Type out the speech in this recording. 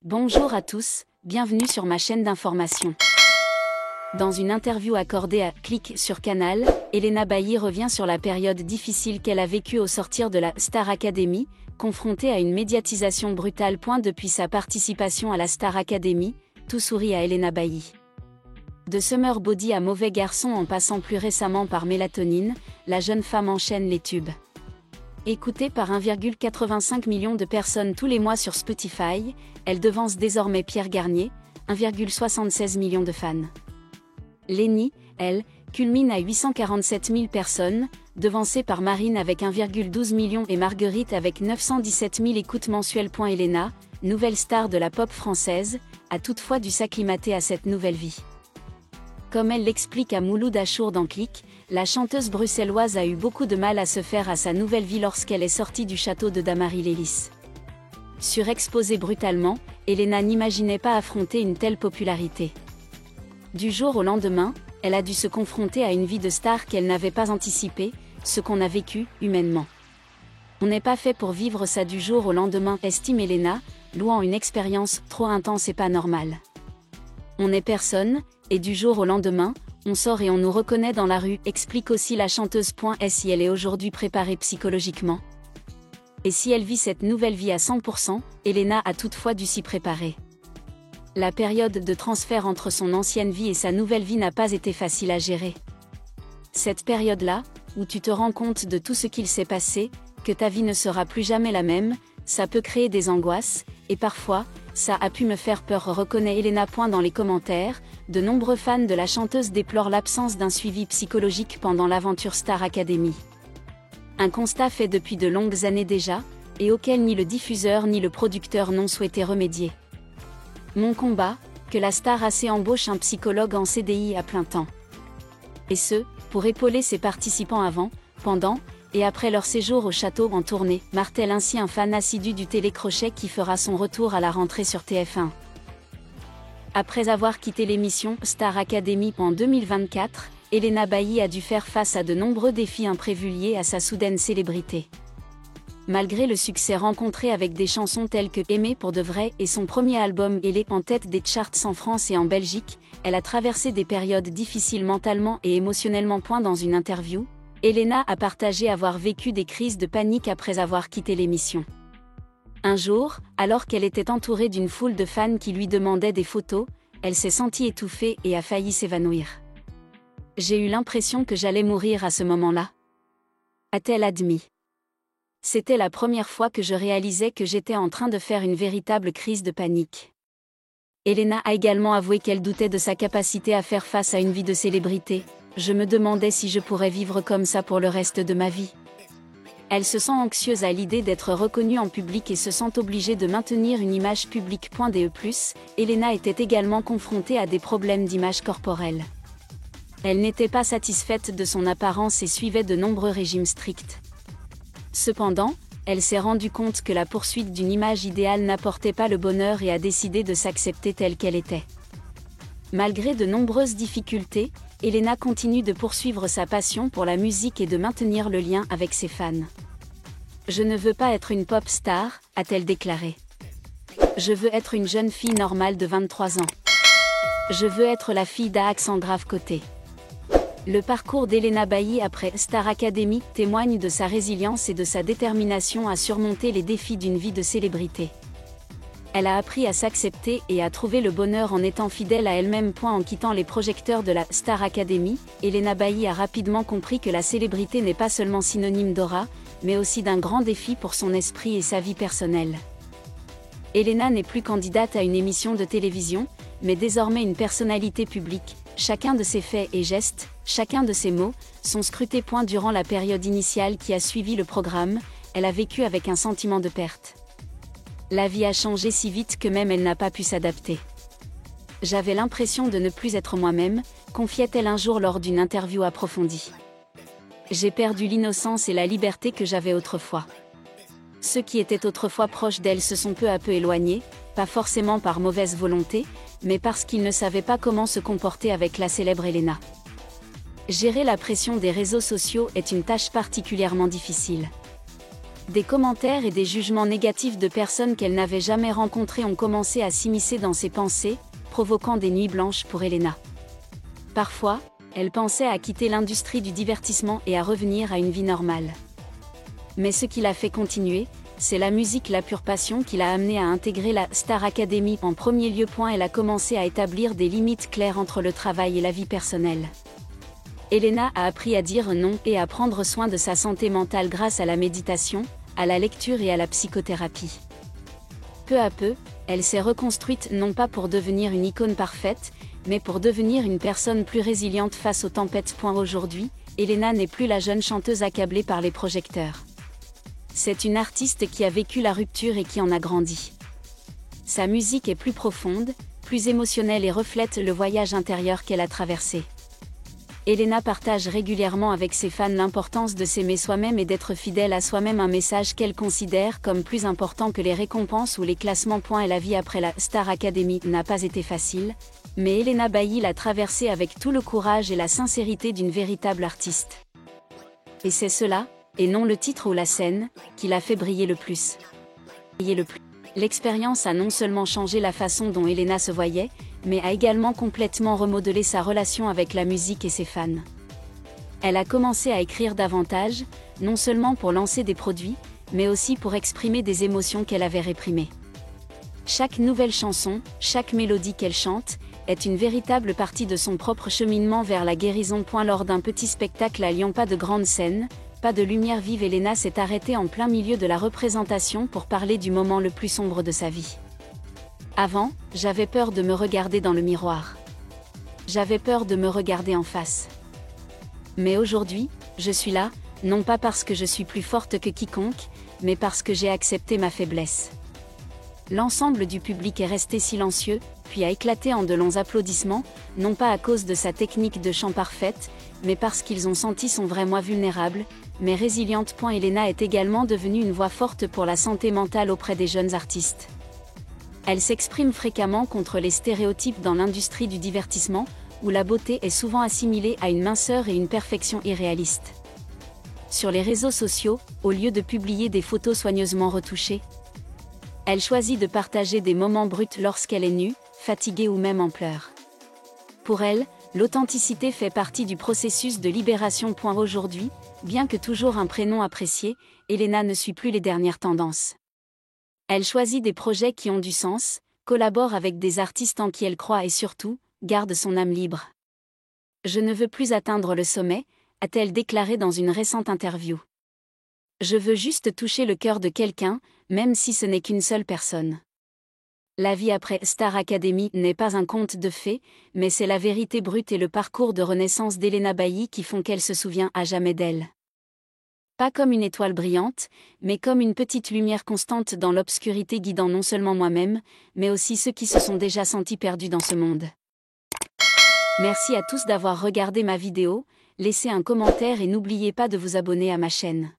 Bonjour à tous, bienvenue sur ma chaîne d'information. Dans une interview accordée à Click sur Canal, Elena Bailly revient sur la période difficile qu'elle a vécue au sortir de la Star Academy, confrontée à une médiatisation brutale. Depuis sa participation à la Star Academy, tout sourit à Elena Bailly. De Summer Body à Mauvais Garçon en passant plus récemment par Mélatonine, la jeune femme enchaîne les tubes. Écoutée par 1,85 million de personnes tous les mois sur Spotify, elle devance désormais Pierre Garnier, 1,76 million de fans. Lenny, elle, culmine à 847 000 personnes, devancée par Marine avec 1,12 million et Marguerite avec 917 000 écoutes mensuelles. Elena, nouvelle star de la pop française, a toutefois dû s'acclimater à cette nouvelle vie. Comme elle l'explique à Mouloud Achour dans Click, la chanteuse bruxelloise a eu beaucoup de mal à se faire à sa nouvelle vie lorsqu'elle est sortie du château de Damary-Lélis. Surexposée brutalement, Elena n'imaginait pas affronter une telle popularité. Du jour au lendemain, elle a dû se confronter à une vie de star qu'elle n'avait pas anticipée, ce qu'on a vécu, humainement. On n'est pas fait pour vivre ça du jour au lendemain, estime Elena, louant une expérience trop intense et pas normale. On n'est personne, et du jour au lendemain, on sort et on nous reconnaît dans la rue, explique aussi la chanteuse. Et si elle est aujourd'hui préparée psychologiquement ? Et si elle vit cette nouvelle vie à 100%, Elena a toutefois dû s'y préparer. La période de transfert entre son ancienne vie et sa nouvelle vie n'a pas été facile à gérer. Cette période-là, où tu te rends compte de tout ce qu'il s'est passé, que ta vie ne sera plus jamais la même, ça peut créer des angoisses, et parfois, ça a pu me faire peur, reconnaît Elena. Dans les commentaires, de nombreux fans de la chanteuse déplorent l'absence d'un suivi psychologique pendant l'aventure Star Academy. Un constat fait depuis de longues années déjà, et auquel ni le diffuseur ni le producteur n'ont souhaité remédier. Mon combat, que la Star AC embauche un psychologue en CDI à plein temps. Et ce, pour épauler ses participants avant, pendant, et après leur séjour au château en tournée, martèle ainsi un fan assidu du télécrochet qui fera son retour à la rentrée sur TF1. Après avoir quitté l'émission Star Academy en 2024, Elena Bailly a dû faire face à de nombreux défis imprévus liés à sa soudaine célébrité. Malgré le succès rencontré avec des chansons telles que Aimer pour de vrai et son premier album Elle est en tête des charts en France et en Belgique, elle a traversé des périodes difficiles mentalement et émotionnellement. Dans une interview, Elena a partagé avoir vécu des crises de panique après avoir quitté l'émission. Un jour, alors qu'elle était entourée d'une foule de fans qui lui demandaient des photos, elle s'est sentie étouffée et a failli s'évanouir. J'ai eu l'impression que j'allais mourir à ce moment-là, a-t-elle admis. C'était la première fois que je réalisais que j'étais en train de faire une véritable crise de panique. Elena a également avoué qu'elle doutait de sa capacité à faire face à une vie de célébrité. Je me demandais si je pourrais vivre comme ça pour le reste de ma vie. Elle se sent anxieuse à l'idée d'être reconnue en public et se sent obligée de maintenir une image publique. Elena était également confrontée à des problèmes d'image corporelle. Elle n'était pas satisfaite de son apparence et suivait de nombreux régimes stricts. Cependant, elle s'est rendue compte que la poursuite d'une image idéale n'apportait pas le bonheur et a décidé de s'accepter telle qu'elle était. Malgré de nombreuses difficultés, Elena continue de poursuivre sa passion pour la musique et de maintenir le lien avec ses fans. Je ne veux pas être une pop star, a-t-elle déclaré. Je veux être une jeune fille normale de 23 ans. Je veux être la fille d'Axan Grave Côté. Le parcours d'Elena Bailly après Star Academy témoigne de sa résilience et de sa détermination à surmonter les défis d'une vie de célébrité. Elle a appris à s'accepter et à trouver le bonheur en étant fidèle à elle-même. En quittant les projecteurs de la Star Academy, Elena Bailly a rapidement compris que la célébrité n'est pas seulement synonyme d'aura, mais aussi d'un grand défi pour son esprit et sa vie personnelle. Elena n'est plus candidate à une émission de télévision, mais désormais une personnalité publique. Chacun de ses faits et gestes, chacun de ses mots, sont scrutés. Durant la période initiale qui a suivi le programme, elle a vécu avec un sentiment de perte. La vie a changé si vite que même elle n'a pas pu s'adapter. J'avais l'impression de ne plus être moi-même, confiait-elle un jour lors d'une interview approfondie. J'ai perdu l'innocence et la liberté que j'avais autrefois. Ceux qui étaient autrefois proches d'elle se sont peu à peu éloignés, pas forcément par mauvaise volonté, mais parce qu'il ne savait pas comment se comporter avec la célèbre Elena. Gérer la pression des réseaux sociaux est une tâche particulièrement difficile. Des commentaires et des jugements négatifs de personnes qu'elle n'avait jamais rencontrées ont commencé à s'immiscer dans ses pensées, provoquant des nuits blanches pour Elena. Parfois, elle pensait à quitter l'industrie du divertissement et à revenir à une vie normale. Mais ce qui l'a fait continuer, c'est la musique, la pure passion qui l'a amenée à intégrer la Star Academy en premier lieu. Elle a commencé à établir des limites claires entre le travail et la vie personnelle. Elena a appris à dire non et à prendre soin de sa santé mentale grâce à la méditation, à la lecture et à la psychothérapie. Peu à peu, elle s'est reconstruite non pas pour devenir une icône parfaite, mais pour devenir une personne plus résiliente face aux tempêtes. Aujourd'hui, Elena n'est plus la jeune chanteuse accablée par les projecteurs. C'est une artiste qui a vécu la rupture et qui en a grandi. Sa musique est plus profonde, plus émotionnelle et reflète le voyage intérieur qu'elle a traversé. Elena partage régulièrement avec ses fans l'importance de s'aimer soi-même et d'être fidèle à soi-même, un message qu'elle considère comme plus important que les récompenses ou les classements. Et la vie après la Star Academy n'a pas été facile, mais Elena Bailly l'a traversée avec tout le courage et la sincérité d'une véritable artiste. Et c'est cela, et non le titre ou la scène, qui l'a fait briller le plus. L'expérience a non seulement changé la façon dont Elena se voyait, mais a également complètement remodelé sa relation avec la musique et ses fans. Elle a commencé à écrire davantage, non seulement pour lancer des produits, mais aussi pour exprimer des émotions qu'elle avait réprimées. Chaque nouvelle chanson, chaque mélodie qu'elle chante, est une véritable partie de son propre cheminement vers la guérison. Lors d'un petit spectacle à Lyon, pas de grande scène, pas de lumière vive, Elena s'est arrêtée en plein milieu de la représentation pour parler du moment le plus sombre de sa vie. Avant, j'avais peur de me regarder dans le miroir. J'avais peur de me regarder en face. Mais aujourd'hui, je suis là, non pas parce que je suis plus forte que quiconque, mais parce que j'ai accepté ma faiblesse. L'ensemble du public est resté silencieux, puis a éclaté en de longs applaudissements, non pas à cause de sa technique de chant parfaite, mais parce qu'ils ont senti son vrai moi vulnérable, mais résiliente. Elena est également devenue une voix forte pour la santé mentale auprès des jeunes artistes. Elle s'exprime fréquemment contre les stéréotypes dans l'industrie du divertissement, où la beauté est souvent assimilée à une minceur et une perfection irréaliste. Sur les réseaux sociaux, au lieu de publier des photos soigneusement retouchées, elle choisit de partager des moments bruts lorsqu'elle est nue, fatiguée ou même en pleurs. Pour elle, l'authenticité fait partie du processus de libération. Aujourd'hui, bien que toujours un prénom apprécié, Elena ne suit plus les dernières tendances. Elle choisit des projets qui ont du sens, collabore avec des artistes en qui elle croit et surtout, garde son âme libre. « Je ne veux plus atteindre le sommet », a-t-elle déclaré dans une récente interview. « Je veux juste toucher le cœur de quelqu'un, même si ce n'est qu'une seule personne. » La vie après Star Academy n'est pas un conte de fées, mais c'est la vérité brute et le parcours de renaissance d'Elena Bailly qui font qu'elle se souvient à jamais d'elle. Pas comme une étoile brillante, mais comme une petite lumière constante dans l'obscurité, guidant non seulement moi-même, mais aussi ceux qui se sont déjà sentis perdus dans ce monde. Merci à tous d'avoir regardé ma vidéo, laissez un commentaire et n'oubliez pas de vous abonner à ma chaîne.